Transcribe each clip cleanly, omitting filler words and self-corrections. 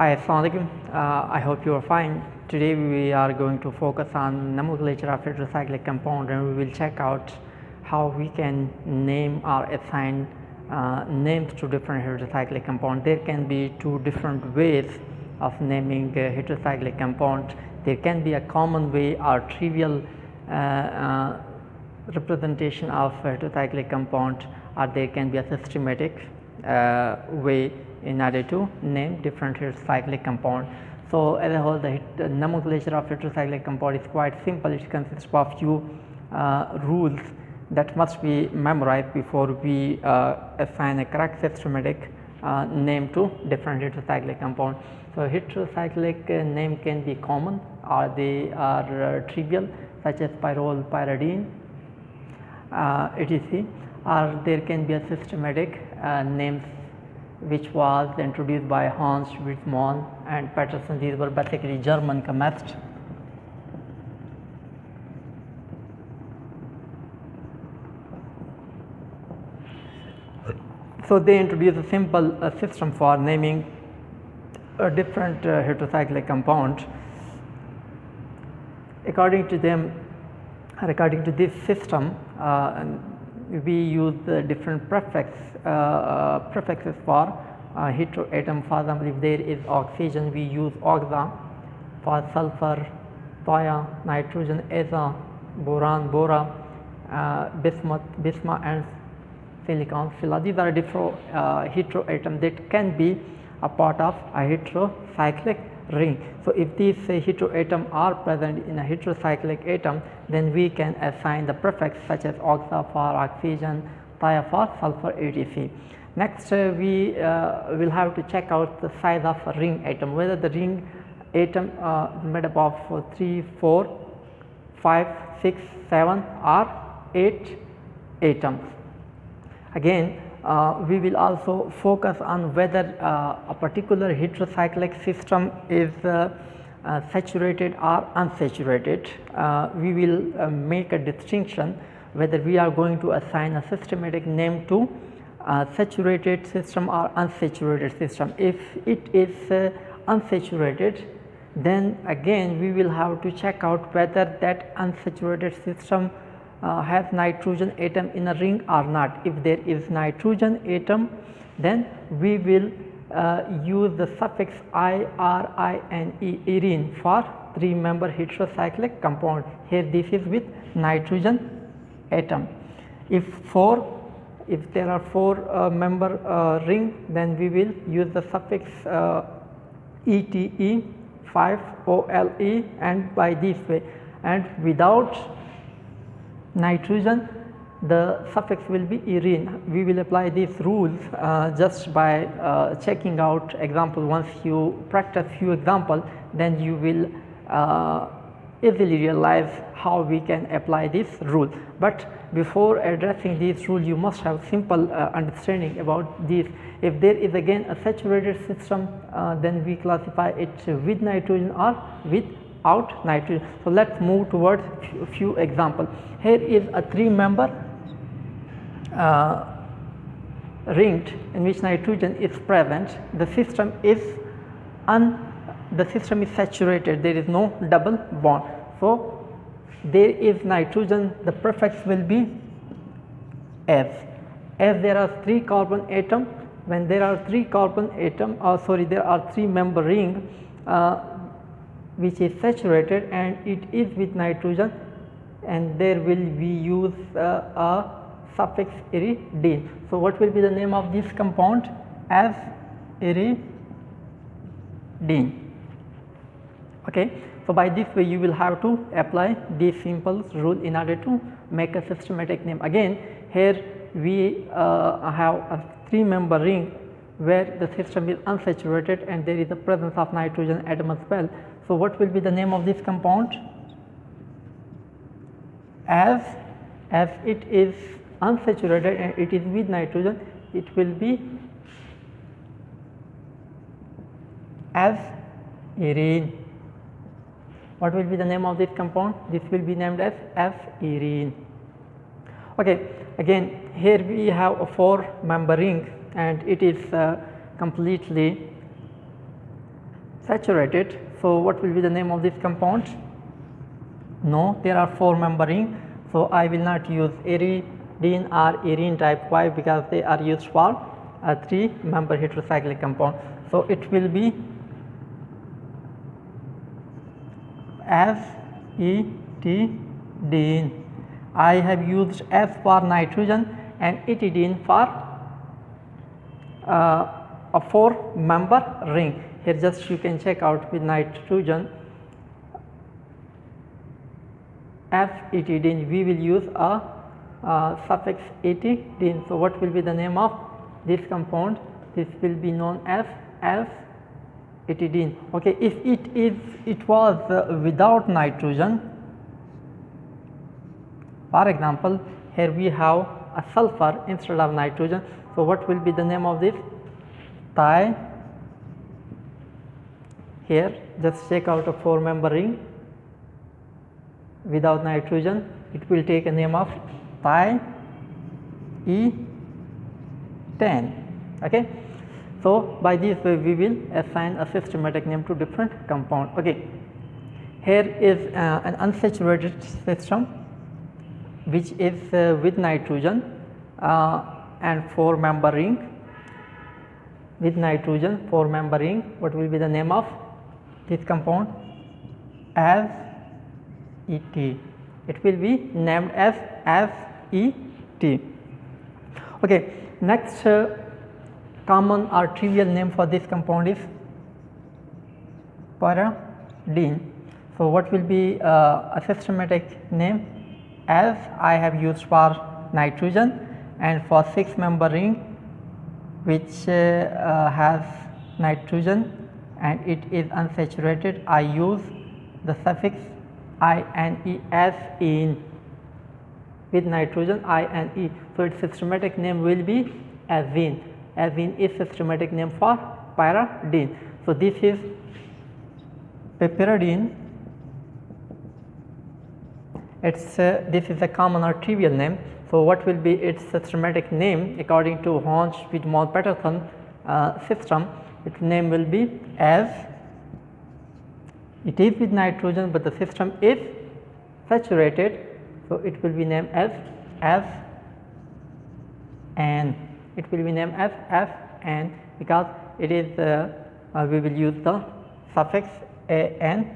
Hi, Assalamualaikum. I hope you are fine. Today we are going to focus on nomenclature of heterocyclic compound, and we will check out how we can name or assign names to different heterocyclic compound. There can be two different ways of naming a heterocyclic compound. There can be a common way or trivial representation of heterocyclic compound, or there can be a systematic way in order to name different heterocyclic compound. So, as a whole, the nomenclature of heterocyclic compound is quite simple. It consists of few rules that must be memorized before we assign a correct systematic name to different heterocyclic compound. So, heterocyclic name can be common or they are trivial, such as pyrrole, pyridine, etc., or there can be a systematic names which was introduced by Hans Wittmann and Peterson. These were basically German chemists. So, they introduced a simple system for naming a different heterocyclic compound. According to them, according to this system, we use different prefixes for heteroatom. For example, if there is oxygen, we use oxa; for sulfur, thia; nitrogen, aza; boron, bora; bismuth, bisma; and silicon, sila. These are different heteroatoms that can be a part of a heterocyclic ring. So, if these heteroatoms are present in a heterocyclic atom, then we can assign the prefix such as oxa for oxygen, thia for sulfur, etc. Next, we will have to check out the size of a ring atom, whether the ring atom is made up of 3, 4, 5, 6, 7 or 8 atoms. Again, we will also focus on whether a particular heterocyclic system is saturated or unsaturated. We will make a distinction whether we are going to assign a systematic name to a saturated system or unsaturated system. If it is unsaturated, then again we will have to check out whether that unsaturated system has nitrogen atom in a ring or not. If there is nitrogen atom, then we will use the suffix irine, irene, for 3-member heterocyclic compound. Here this is with nitrogen atom. If there are 4-member ring, then we will use the suffix ete, 5 ole, and by this way. And without nitrogen, the suffix will be irene. We will apply these rules just by checking out example. Once you practice few example, then you will easily realize how we can apply this rule. But before addressing this rule, you must have simple understanding about this. If there is again a saturated system, then we classify it with nitrogen or without nitrogen. So, let us move towards few examples. Here is a 3-member ring in which nitrogen is present. The system is saturated. There is no double bond. So, there is nitrogen. The prefix will be S. As there are 3 carbon atom, when there are 3 carbon atom, there are 3-member ring which is saturated and it is with nitrogen, and there will be use a suffix iridine. So, what will be the name of this compound? As iridine. Okay. So, by this way you will have to apply this simple rule in order to make a systematic name. Again, here we have a 3-member ring where the system is unsaturated and there is the presence of nitrogen atom as well. So, what will be the name of this compound? As it is unsaturated and it is with nitrogen, it will be as irene. What will be the name of this compound? This will be named as irene. Okay. Again, here we have a 4-member ring and it is completely saturated. So what will be the name of this compound? No, there are 4 member ring, so I will not use aridine or arene type. Why? Because they are used for a 3 member heterocyclic compound. So it will be etidine. I have used S for nitrogen and etidine for a 4 member ring. Here just you can check out with nitrogen F etidine, we will use a suffix etidine. So what will be the name of this compound? This will be known as etidine. Okay, if it was without nitrogen, for example, here we have a sulfur instead of nitrogen. So what will be the name of this? Here just check out a 4 member ring without nitrogen, it will take a name of thietane. Okay, so by this way we will assign a systematic name to different compound. Okay, here is an unsaturated system which is with nitrogen and 4 member ring. With nitrogen 4 member ring, what will be the name of this compound? As ET. It will be named as ET. Okay, next common or trivial name for this compound is pyridine. So what will be a systematic name? As I have used for nitrogen, and for 6 member ring which has nitrogen and it is unsaturated, I use the suffix INE as in. With nitrogen INE, so its systematic name will be azine. Azine is systematic name for pyridine. So this is piperidine. It's this is a common or trivial name. So what will be its systematic name according to Horn-Schmidt-Moll-Patterson system? Its name will be as. It is with nitrogen, but the system is saturated, so it will be named as and it will be named as and because it is we will use the suffix ane.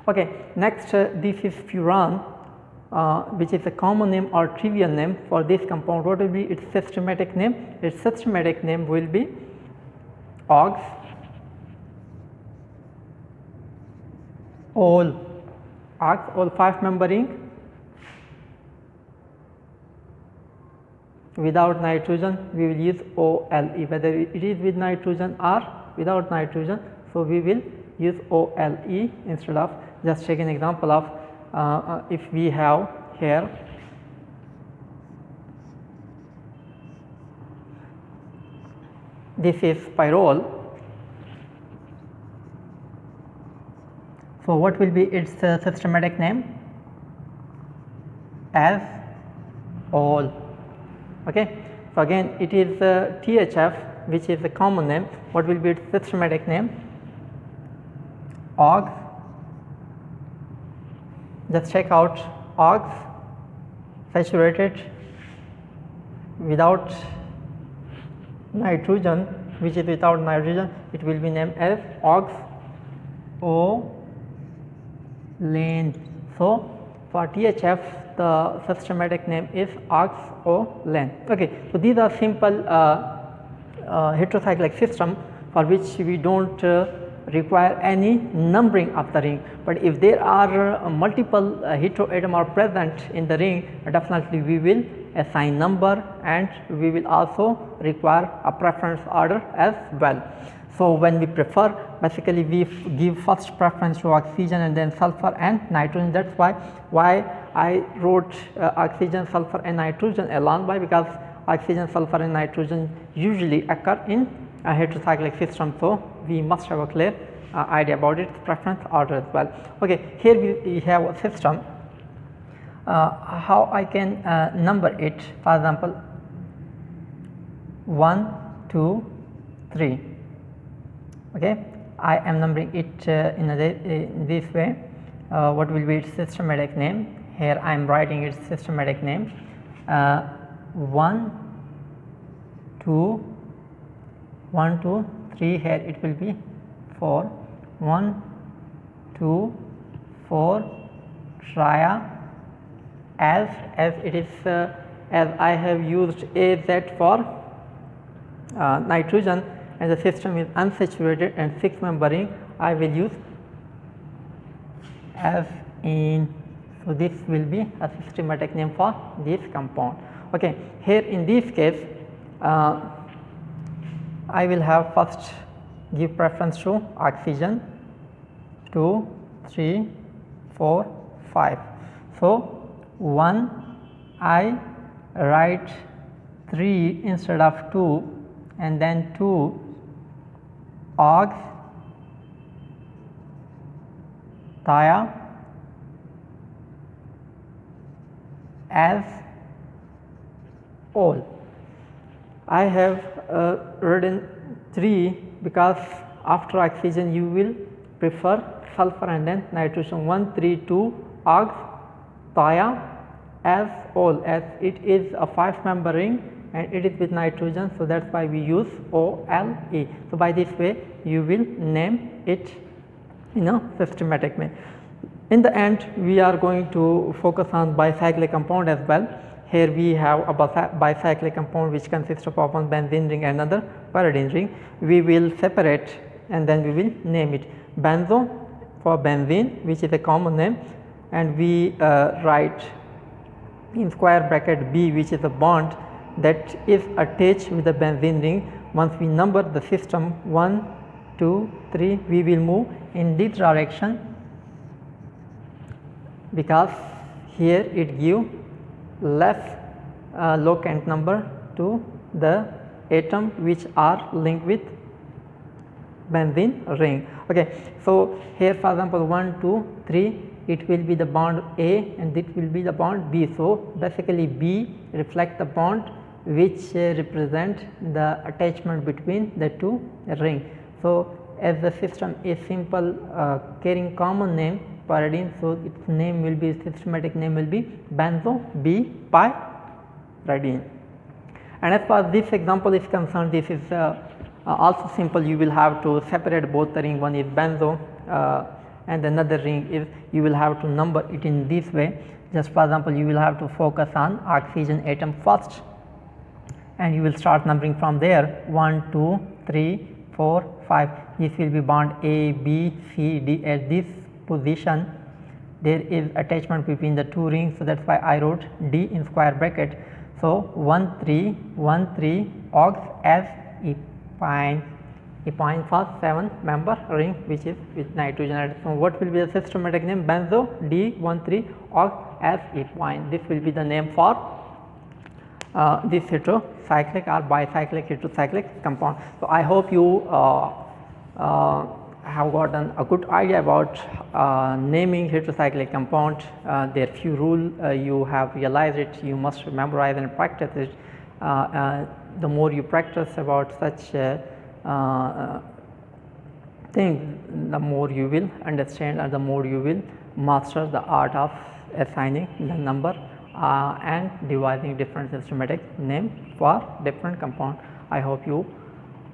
Okay, next this is furan, which is a common name or trivial name for this compound. What will be its systematic name? Its systematic name will be ox all 5 member ring without nitrogen. We will use OLE, whether it is with nitrogen or without nitrogen. So we will use OLE instead of. Just take an example of if we have here this is pyrrole. So what will be its systematic name? As all. Okay, so again it is THF, which is a common name. What will be its systematic name? OX. Just check out OX saturated without nitrogen, which is without nitrogen, it will be named as oxolane. So for THF the systematic name is oxolane. Okay, so these are simple heterocyclic system for which we don't require any numbering of the ring, but if there are multiple heteroatom are present in the ring, definitely we will assign number and we will also require a preference order as well. So when we prefer, basically we give first preference to oxygen and then sulfur and nitrogen. That's why I wrote oxygen, sulfur and nitrogen along. Why? Because oxygen, sulfur and nitrogen usually occur in a heterocyclic system, so we must have a clear idea about its preference order as well. Okay, here we have a system. How I can number it? For example, 1, 2, 3. Okay, I am numbering it in this way. What will be its systematic name? Here I am writing its systematic name. 1 2 1 2 3. Here it will be 4. 1 2 4 tria, as it is as I have used AZ for nitrogen and the system is unsaturated and 6 member ring, I will use as in. So this will be a systematic name for this compound. Okay, here in this case I will have first give preference to oxygen 2 3 4 5. So 1 I write 3 instead of 2, and then 2 ox thia as all. I have written 3 because after oxygen you will prefer sulfur and then nitrogen. 1 3 2 ox thia as all, as it is a 5 member ring and it is with nitrogen, so that is why we use OLE. So by this way you will name it in a systematic way. In the end we are going to focus on bicyclic compound as well. Here we have a bicyclic compound which consists of one benzene ring and another pyridine ring. We will separate and then we will name it. Benzo for benzene, which is a common name, and we write in square bracket B, which is a bond that is attached with the benzene ring. Once we number the system 1 2 3, we will move in this direction because here it gives less locant number to the atom which are linked with benzene ring. Okay, so here for example 1 2 3, it will be the bond A and it will be the bond B. So basically B reflects the bond which represent the attachment between the two ring. So as the system is simple carrying common name pyridine, so its name will be, systematic name will be benzo B pyridine. And as far as this example is concerned, this is also simple. You will have to separate both the ring. One is benzo and another ring is, you will have to number it in this way. Just for example, you will have to focus on oxygen atom first and you will start numbering from there 1 2 3 4 5. This will be bond A B C D. At this position there is attachment between the two rings, so that is why I wrote D in square bracket. So 1 3 1 3 ox as epine for 7 member ring which is with nitrogen. So what will be the systematic name? Benzo D13 ox as epine. This will be the name for this heterocyclic or bicyclic heterocyclic compound. So I hope you have gotten a good idea about naming heterocyclic compound. There are few rules you have realized it, you must memorize and practice it. The more you practice about such things, the more you will understand and the more you will master the art of assigning the number and devising different systematic name for different compound. I hope you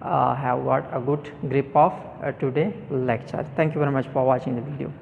have got a good grip of today's lecture. Thank you very much for watching the video.